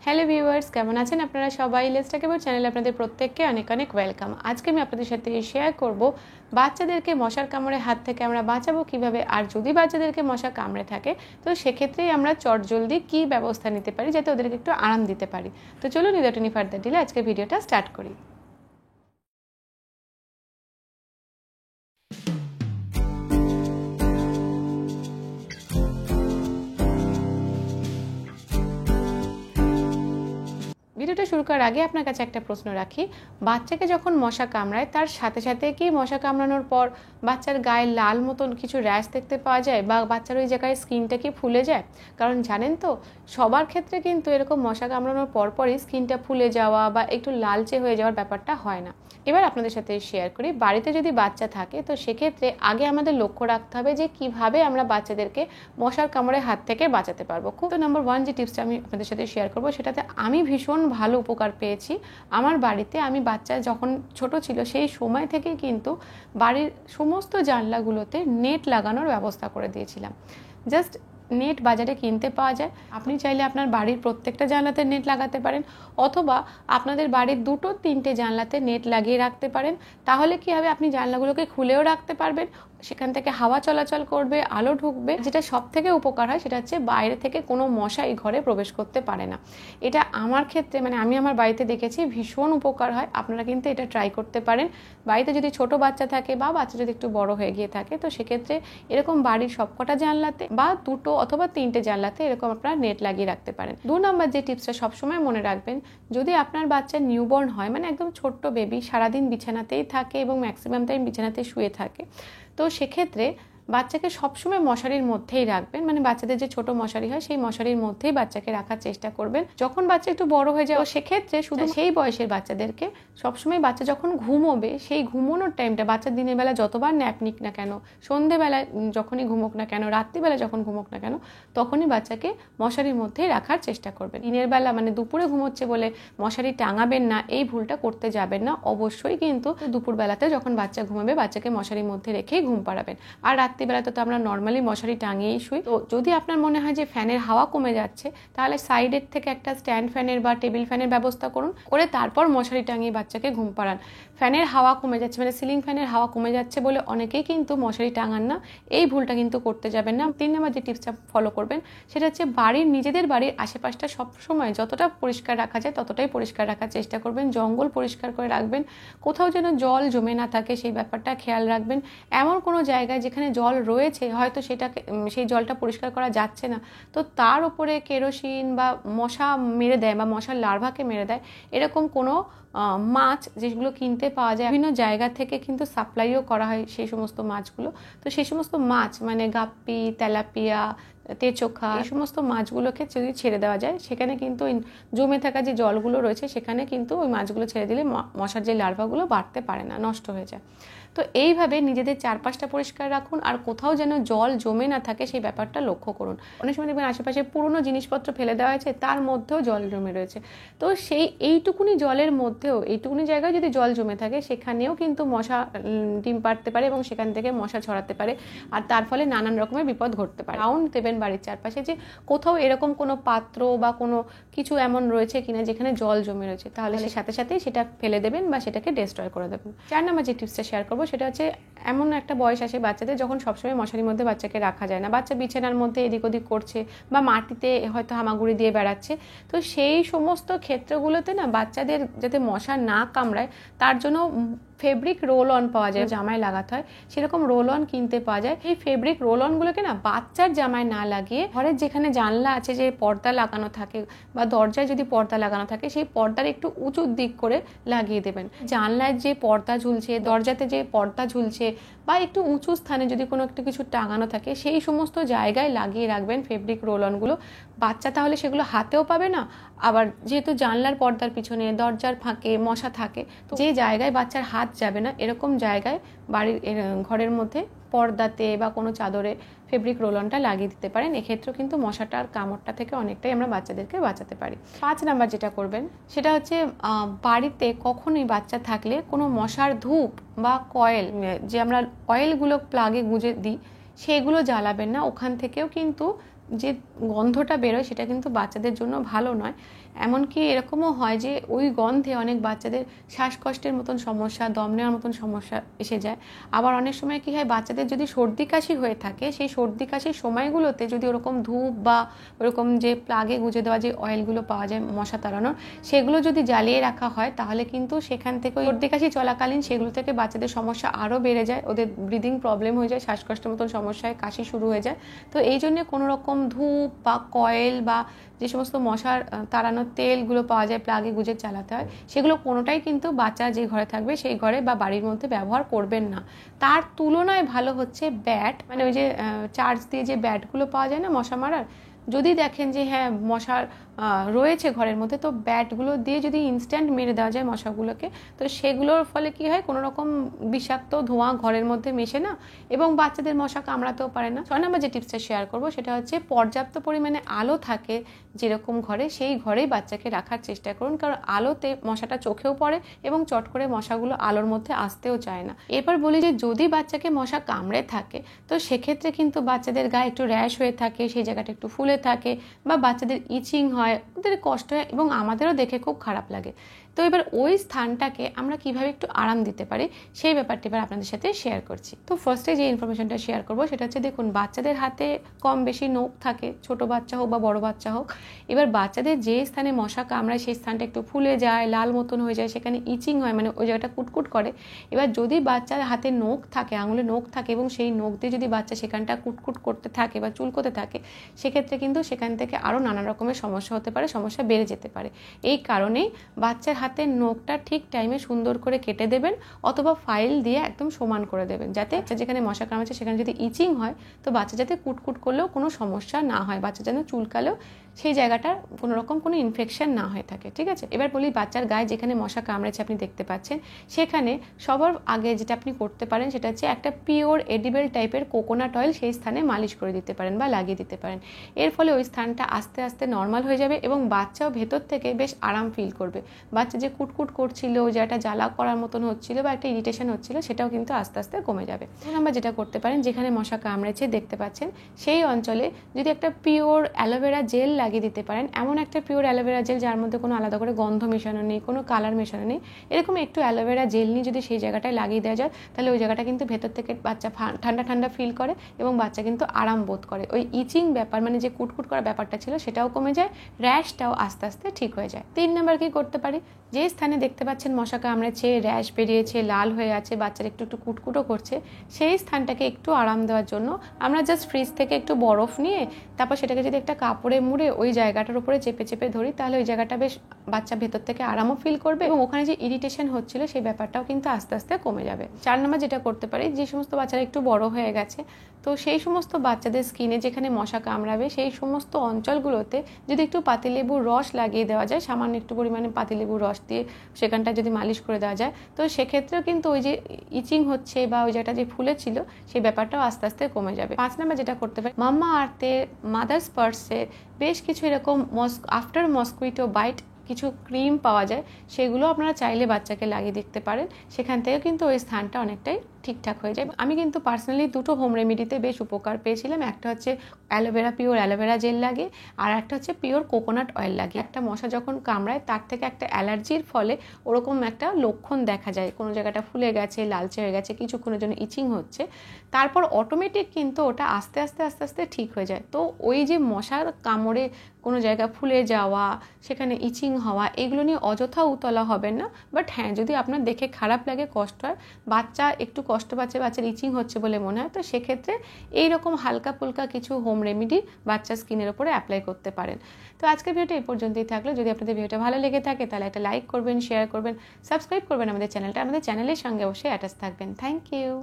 Hello viewers, কেমন আছেন আপনারা সবাই? লেটস টক অ্যাবাউট চ্যানেলে আপনাদের প্রত্যেককে অনেক অনেক ওয়েলকাম। আজকে আমি আপনাদের সাথে শেয়ার করব বাচ্চাদেরকে মশার কামড়ে হাত থেকে আমরা বাঁচাবো কিভাবে, আর যদি বাচ্চাদেরকে মশা কামড়ে থাকে তো সেক্ষেত্রেই আমরা চটজলদি কী ব্যবস্থা নিতে পারি যাতে ওদেরকে একটু আরাম দিতে পারি। তো চলুন উইদাউট এনি ফার্দার ডিলে আজকে ভিডিওটা স্টার্ট করি। ভিডিওটা শুরু করার আগে আপনার কাছে একটা প্রশ্ন রাখি, বাচ্চাকে যখন মশা কামড়ায় তার সাথে সাথে কি মশা কামড়ানোর পর বাচ্চার গায়ে লাল মতন কিছু র্যাশ দেখতে পাওয়া যায় বা বাচ্চার ওই জায়গায় স্কিনটা কি ফুলে যায়? কারণ জানেন তো, সবার ক্ষেত্রে কিন্তু এরকম মশা কামড়ানোর পরপরই স্কিনটা ফুলে যাওয়া বা একটু লালচে হয়ে যাওয়ার ব্যাপারটা হয় না। এবার আপনাদের সাথে শেয়ার করি, বাড়িতে যদি বাচ্চা থাকে তো সেক্ষেত্রে আগে আমাদের লক্ষ্য রাখতে হবে যে কিভাবে আমরা বাচ্চাদেরকে মশার কামড়ে হাত থেকে বাঁচাতে পারবো। খুব নাম্বার 1 যে টিপসটা আমি আপনাদের সাথে শেয়ার করবো, সেটাতে আমি ভীষণ ভালো উপকার পেয়েছি। আমার বাড়িতে আমি বাচ্চা যখন ছোট ছিল সেই সময় থেকেই কিন্তু বাড়ির সমস্ত জানলাগুলোতে নেট লাগানোর ব্যবস্থা করে দিয়েছিলাম। জাস্ট নেট বাজারে কিনতে পাওয়া যায়, আপনি চাইলে আপনার বাড়ির প্রত্যেকটা জানলাতে নেট লাগাতে পারেন, অথবা আপনাদের বাড়ির 2-3টে জানলাতে নেট লাগিয়ে রাখতে পারেন। তাহলে কি হবে, আপনি জানলাগুলোকে খুলেও রাখতে পারবেন, সেখান থেকে হাওয়া চলাচল করবে, আলো ঢুকবে। যেটা সব থেকে উপকার হয় সেটা হচ্ছে বাইরে থেকে কোনো মশা এই ঘরে প্রবেশ করতে পারে না। এটা আমার ক্ষেত্রে আমি আমার বাড়িতে দেখেছি ভীষণ উপকার হয়। আপনারা কিন্তু এটা ট্রাই করতে পারেন। বাড়িতে যদি ছোট বাচ্চা থাকে বা বাচ্চা যদি একটু বড় হয়ে গিয়ে থাকে তো সেক্ষেত্রে এরকম বাড়ির সবকটা জানলাতে বা 2 অথবা 3টে জানলাতে এরকম আপনারা নেট লাগিয়ে রাখতে পারেন। 2 নম্বর যে টিপসটা সবসময় মনে রাখবেন, যদি আপনার বাচ্চা নিউবর্ন হয়, একদম ছোট্ট বেবি, সারাদিন বিছানাতেই থাকে এবং ম্যাক্সিমাম টাইম বিছানাতে শুয়ে থাকে, তো সেক্ষেত্রে বাচ্চাকে সবসময় মশারির মধ্যেই রাখবেন। বাচ্চাদের যে ছোট মশারি হয় সেই মশারির মধ্যেই বাচ্চাকে রাখার চেষ্টা করবেন। যখন বাচ্চা একটু বড় হয়ে যায় সেক্ষেত্রে শুধু সেই বয়সের বাচ্চাদেরকে সবসময় বাচ্চা যখন ঘুমোবে সেই ঘুমোনোর টাইমটা, বাচ্চা দিনের বেলা যতবার ন্যাপ নিক না কেন, সন্ধেবেলায় যখনই ঘুমোক না কেন, রাত্রিবেলা যখন ঘুমোক না কেন, তখনই বাচ্চাকে মশারির মধ্যেই রাখার চেষ্টা করবেন। দিনের বেলা দুপুরে ঘুমোচ্ছে বলে মশারি টাঙাবেন না, এই ভুলটা করতে যাবেন না। অবশ্যই কিন্তু দুপুরবেলাতে যখন বাচ্চা ঘুমাবে বাচ্চাকে মশারির মধ্যে রেখেই ঘুম পাড়াবেন। আর রাত্রিবেলাতে তো আমরা নর্মালি মশারি টাঙিয়েই শুই। তো যদি আপনার মনে হয় যে ফ্যানের হাওয়া কমে যাচ্ছে, তাহলে সাইডের থেকে একটা স্ট্যান্ড ফ্যানের বা টেবিল ফ্যানের ব্যবস্থা করুন, করে তারপর মশারি টাঙিয়ে বাচ্চাকে ঘুম পাড়ান। ফ্যানের হাওয়া কমে যাচ্ছে, সিলিং ফ্যানের হাওয়া কমে যাচ্ছে বলে অনেকেই কিন্তু মশারি টাঙান না, এই ভুলটা কিন্তু করতে যাবেন না। 3 নম্বর যে টিপসটা ফলো করবেন সেটা হচ্ছে নিজেদের বাড়ির আশেপাশটা সবসময় যতটা পরিষ্কার রাখা যায় ততটাই পরিষ্কার রাখার চেষ্টা করবেন। জঙ্গল পরিষ্কার করে রাখবেন, কোথাও যেন জল জমে না থাকে সেই ব্যাপারটা খেয়াল রাখবেন। এমন কোনো জায়গায় যেখানে জল রয়েছে, হয়তো সেই জলটা পরিষ্কার করা যাচ্ছে না, তো তার উপরে কেরোসিন বা মশা মেরে দেয় বা মশার লার্ভাকে মেরে দেয় এরকম কোনো মাছ যেগুলো কিনতে পাওয়া যায়, বিভিন্ন জায়গা থেকে কিন্তু সাপ্লাইও করা হয় সেই সমস্ত মাছগুলো। তো সেই সমস্ত মাছ গাপ্পি, তেলাপিয়া, তেচোখা, এই সমস্ত মাছগুলোকে যদি ছেড়ে দেওয়া যায়, সেখানে কিন্তু জমে থাকা যে জলগুলো রয়েছে সেখানে কিন্তু ওই মাছগুলো ছেড়ে দিলে মশার যে লার্ভাগুলো বাড়তে পারে না, নষ্ট হয়ে যায়। তো এইভাবে নিজেদের চারপাশটা পরিষ্কার রাখুন, আর কোথাও যেন জল জমে না থাকে সেই ব্যাপারটা লক্ষ্য করুন। অনেক সময় দেখবেন আশেপাশে পুরনো জিনিসপত্র ফেলে দেওয়া হয়েছে, তার মধ্যেও জল জমে রয়েছে। তো এইটুকুনি জলের মধ্যেও, এইটুকুনি জায়গায় যদি জল জমে থাকে সেখানেও কিন্তু মশা ডিম পাড়তে পারে এবং সেখান থেকে মশা ছড়াতে পারে, আর তার ফলে নানান রকমের বিপদ ঘটতে পারে। রাউন্ড দেবেন বাড়ির চারপাশে যে কোথাও এরকম কোনো পাত্র বা কোনো কিছু এমন রয়েছে কিনা যেখানে জল জমে রয়েছে, তাহলে সাথে সাথেই সেটা ফেলে দেবেন বা সেটাকে ডিস্ট্রয় করে দেবেন। 4 নম্বর যে টিপসটা শেয়ার করবো সেটা হচ্ছে, এমন একটা বয়স আসে বাচ্চাদের যখন সবসময় মশারির মধ্যে বাচ্চাকে রাখা যায় না, বাচ্চা বিছানার মধ্যে এদিক ওদিক করছে বা মাটিতে হয়তো হামাগুড়ি দিয়ে বেড়াচ্ছে। তো সেই সমস্ত ক্ষেত্রগুলোতে বাচ্চাদের যাতে মশা না কামড়ায় তার জন্য ফেব্রিক রোল অন পাওয়া যায়, জামায় লাগাতে হয় সেরকম রোল অন কিনতে পাওয়া যায়। এই ফেব্রিক রোল অনগুলোকে বাচ্চার জামায় না লাগিয়ে ঘরের যেখানে জানলা আছে, যে পর্দা লাগানো থাকে বা দরজায় যদি পর্দা লাগানো থাকে, সেই পর্দার একটু উঁচু দিক করে লাগিয়ে দেবেন। জানলায় যে পর্দা ঝুলছে, দরজাতে যে পর্দা ঝুলছে বা একটু উঁচু স্থানে যদি কোনো একটা কিছু টাঙানো থাকে, সেই সমস্ত জায়গায় লাগিয়ে রাখবেন ফেব্রিক রোল অনগুলো। বাচ্চা তাহলে সেগুলো হাতেও পাবে না, আবার যেহেতু জানলার পর্দার পিছনে দরজার ফাঁকে মশা থাকে, তো যে জায়গায় বাচ্চার হাত যাবে না এরকম জায়গায় বাড়ির ঘরের মধ্যে পর্দাতে বা কোনো চাদরে ফেব্রিক রোল অনটা লাগিয়ে দিতে পারেন। এক্ষেত্রেও কিন্তু মশাটার কামড়টা থেকে অনেকটাই আমরা বাচ্চাদেরকে বাঁচাতে পারি। 5 নাম্বার যেটা করবেন সেটা হচ্ছে, বাড়িতে কখনোই বাচ্চা থাকলে কোনো মশার ধূপ বা কয়েল, যে আমরা অয়েলগুলো প্লাগে গুঁজে দিই, সেগুলো জ্বালাবেন না। ওখান থেকেও কিন্তু যে গন্ধটা বেরোয় সেটা কিন্তু বাচ্চাদের জন্য ভালো নয়। এমনকি এরকমও হয় যে ওই গন্ধে অনেক বাচ্চাদের শ্বাসকষ্টের মতন সমস্যা, দম নেওয়ার মতন সমস্যা এসে যায়। আবার অনেক সময় কী হয়, বাচ্চাদের যদি সর্দি কাশি হয়ে থাকে, সেই সর্দি কাশির সময়গুলোতে যদি ওরকম ধূপ বা ওরকম যে প্লাগে গুঁজে দেওয়া যে অয়েলগুলো পাওয়া যায় মশা তাড়ানোর, সেগুলো যদি জ্বালিয়ে রাখা হয় তাহলে কিন্তু সেখান থেকে ওই সর্দি কাশি চলাকালীন সেগুলো থেকে বাচ্চাদের সমস্যা আরও বেড়ে যায়, ওদের ব্রিদিং প্রবলেম হয়ে যায়, শ্বাসকষ্টের মতন সমস্যায় কাশি শুরু হয়ে যায়। তো এই জন্যে কোনো রকম ধূপ বা কয়েল বা যে সমস্ত মশার তাড়ানোর তেলগুলো পাওয়া যায় প্লাগে গুঁজে চালাতে হয়, সেগুলো কোনোটাই কিন্তু বাচ্চা যে ঘরে থাকবে সেই ঘরে বা বাড়ির মধ্যে ব্যবহার করবেন না। তার তুলনায় ভালো হচ্ছে ব্যাট, মানে ওই যে চার্জ দিয়ে যে ব্যাটগুলো পাওয়া যায় না মশা মারার, যদি দেখেন যে হ্যাঁ মশার রয়েছে ঘরের মধ্যে, তো ব্যাটগুলো দিয়ে যদি ইনস্ট্যান্ট মেরে দেওয়া যায় মশাগুলোকে, তো সেগুলোর ফলে কি হয়, কোনো রকম বিষাক্ত ধোঁয়া ঘরের মধ্যে মেশে না এবং বাচ্চাদের মশা কামড়াতেও পারে না। 6 নম্বর যে টিপসটা শেয়ার করবো সেটা হচ্ছে পর্যাপ্ত পরিমাণে আলো থাকে যেরকম ঘরে, সেই ঘরেই বাচ্চাকে রাখার চেষ্টা করুন, কারণ আলোতে মশাটা চোখেও পড়ে এবং চট করে মশাগুলো আলোর মধ্যে আসতেও চায় না। এরপর বলি যে যদি বাচ্চাকে মশা কামড়ে থাকে, তো সেক্ষেত্রে কিন্তু বাচ্চাদের গায়ে একটু র্যাশ হয়ে থাকে, সেই জায়গাটা একটু ফুলে থাকে বা বাচ্চাদের ইচিং হয়, ওদের কষ্ট হয় এবং আমাদেরও দেখে খুব খারাপ লাগে। তো এবার ওই স্থানটাকে আমরা কিভাবে একটু আরাম দিতে পারি সেই ব্যাপারটি এবার আপনাদের সাথে শেয়ার করছি। তো ফার্স্টে যে ইনফরমেশনটা শেয়ার করবো সেটা হচ্ছে, দেখুন বাচ্চাদের হাতে কম বেশি নখ থাকে, ছোট বাচ্চা হোক বা বড় বাচ্চা হোক। এবার বাচ্চাদের যে স্থানে মশা কামড়ায় সেই স্থানটা একটু ফুলে যায়, লাল মতন হয়ে যায়, সেখানে ইচিং হয়, মানে ওই জায়গাটা কুটকুট করে। এবার যদি বাচ্চার হাতে নখ থাকে, আঙুলে নখ থাকে এবং সেই নখ দিয়ে যদি বাচ্চা সেখানটা কুটকুট করতে থাকে বা চুলকোতে থাকে, সেক্ষেত্রে কিন্তু সেখান থেকে আরও নানা রকমের সমস্যা হতে পারে, সমস্যা বেড়ে যেতে পারে। এই কারণেই বাচ্চার হাতের নখটা ঠিক টাইমে সুন্দর করে কেটে দেবেন অথবা ফাইল দিয়ে একদম সমান করে দেবেন, যাতে যেখানে মশা কামড়াচ্ছে সেখানে যদি ইচিং হয় তো বাচ্চা যাতে কুটকুট করলেও কোনো সমস্যা না হয়, বাচ্চা যেন চুলকালেও সেই জায়গাটার কোনো রকম কোনো ইনফেকশন না হয়ে থাকে। ঠিক আছে, এবার বলি বাচ্চার গায়ে যেখানে মশা কামড়েছে আপনি দেখতে পাচ্ছেন, সেখানে সবার আগে যেটা আপনি করতে পারেন সেটা হচ্ছে একটা পিওর এডিবল টাইপের কোকোনাট অয়েল সেই স্থানে মালিশ করে দিতে পারেন বা লাগিয়ে দিতে পারেন। এর ফলে ওই স্থানটা আস্তে আস্তে নর্মাল হয়ে যাবে এবং বাচ্চাও ভেতর থেকে বেশ আরাম ফিল করবে। বাচ্চা যে কুটকুট করছিল, যে একটা জ্বালা করার মতন হচ্ছিল বা একটা ইরিটেশন হচ্ছিল, সেটাও কিন্তু আস্তে আস্তে কমে যাবে। আমরা যেটা করতে পারেন, যেখানে মশা কামড়েছে দেখতে পাচ্ছেন সেই অঞ্চলে যদি একটা পিওর অ্যালোভেরা জেল লাগিয়ে দিতে পারেন, এমন একটা পিওর অ্যালোভেরা জেল যার মধ্যে কোনো আলাদা করে গন্ধ মেশানো নেই, কোনো কালার মেশানো নেই, এরকম একটু অ্যালোভেরা জেল নিয়ে যদি সেই জায়গাটায় লাগিয়ে দেওয়া যায়, তাহলে ওই জায়গাটা কিন্তু ভেতর থেকে বাচ্চা ঠান্ডা ঠান্ডা ফিল করে এবং বাচ্চা কিন্তু আরাম বোধ করে। ওই ইচিং ব্যাপার, মানে যে কুটকুট করা ব্যাপারটা ছিল সেটাও কমে যায়, র্যাশটাও আস্তে আস্তে ঠিক হয়ে যায়। 3 নম্বর কি করতে পারি, যে স্থানে দেখতে পাচ্ছেন মশা কামড়েছে, র্যাশ বেরিয়েছে, লাল হয়ে আছে, বাচ্চার একটু একটু কুটকুটও করছে, সেই স্থানটাকে একটু আরাম দেওয়ার জন্য আমরা জাস্ট ফ্রিজ থেকে একটু বরফ নিয়ে তারপর সেটাকে যদি একটা কাপড়ে মুড়ে ওই জায়গাটার উপরে চেপে চেপে ধরি, তাহলে ওই জায়গাটা বেশ বাচ্চা ভেতর থেকে আরামও ফিল করবে এবং ওখানে যে ইরিটেশন হচ্ছিল সেই ব্যাপারটাও কিন্তু আস্তে আস্তে কমে যাবে। 4 নম্বর যেটা করতে পারি, যে সমস্ত বাচ্চারা একটু বড় হয়ে গেছে, তো সেই সমস্ত বাচ্চাদের স্কিনে যেখানে মশা কামড়াবে সেই সমস্ত অঞ্চলগুলোতে যদি একটু পাতিলেবুর রস লাগিয়ে দেওয়া যায়, সামান্য একটু পরিমাণে পাতিলেবুর রস দিয়ে সেখানটা যদি মালিশ করে দেওয়া যায়, তো সেক্ষেত্রেও কিন্তু ওই যে ইচিং হচ্ছে বা ওই জায়গাটা যে ফুলেছিল সেই ব্যাপারটাও আস্তে আস্তে কমে যাবে। 5 নম্বর যেটা করতে পারি, মাম্মা আর্থে, মাদার্স পার্সে বেশ কিছু এরকম আফটার মসকুইটো বাইট কিছু ক্রিম পাওয়া যায়, সেগুলো আপনারা চাইলে বাচ্চাকে লাগিয়ে দেখতে পারেন, সেখান থেকে কিন্তু ওই স্থানটা অনেকটাই ঠিকঠাক হয়ে যায়। আমি কিন্তু পার্সোনালি 2টো হোম রেমেডিতে বেশ উপকার পেয়েছিলাম, একটা হচ্ছে অ্যালোভেরা, পিওর অ্যালোভেরা জেল লাগে, আর একটা হচ্ছে পিওর কোকোনাট অয়েল লাগে। একটা মশা যখন কামড়ায় তার থেকে একটা অ্যালার্জির ফলে ওরকম একটা লক্ষণ দেখা যায়, কোনো জায়গাটা ফুলে গেছে, লালচে হয়ে গেছে, কিছুক্ষণের জন্য ইচিং হচ্ছে, তারপর অটোমেটিক কিন্তু ওটা আস্তে আস্তে আস্তে আস্তে ঠিক হয়ে যায়। তো ওই যে মশার কামড়ে কোনো জায়গা ফুলে যাওয়া, সেখানে ইচিং হওয়া, এগুলো নিয়ে অযথা উতলা হবেন না। বাট হ্যাঁ, যদি আপনার দেখে খারাপ লাগে, কষ্ট হয়, বাচ্চা একটু কষ্ট পাচ্ছে, বাচ্চার ইচিং হচ্ছে বলে মনে হয়, তো সেক্ষেত্রে এইরকম হালকা ফুলকা কিছু হোম রেমেডি বাচ্চার স্কিনের ওপরে অ্যাপ্লাই করতে পারেন। তো আজকের ভিডিওটা এই পর্যন্তই থাকলো। যদি আপনাদের ভিডিওটা ভালো লেগে থাকে তাহলে একটা লাইক করবেন, শেয়ার করবেন, সাবস্ক্রাইব করবেন আমাদের চ্যানেলটা, আমাদের চ্যানেলের সঙ্গে অবশ্যই অ্যাটাচ থাকবেন। Thank you.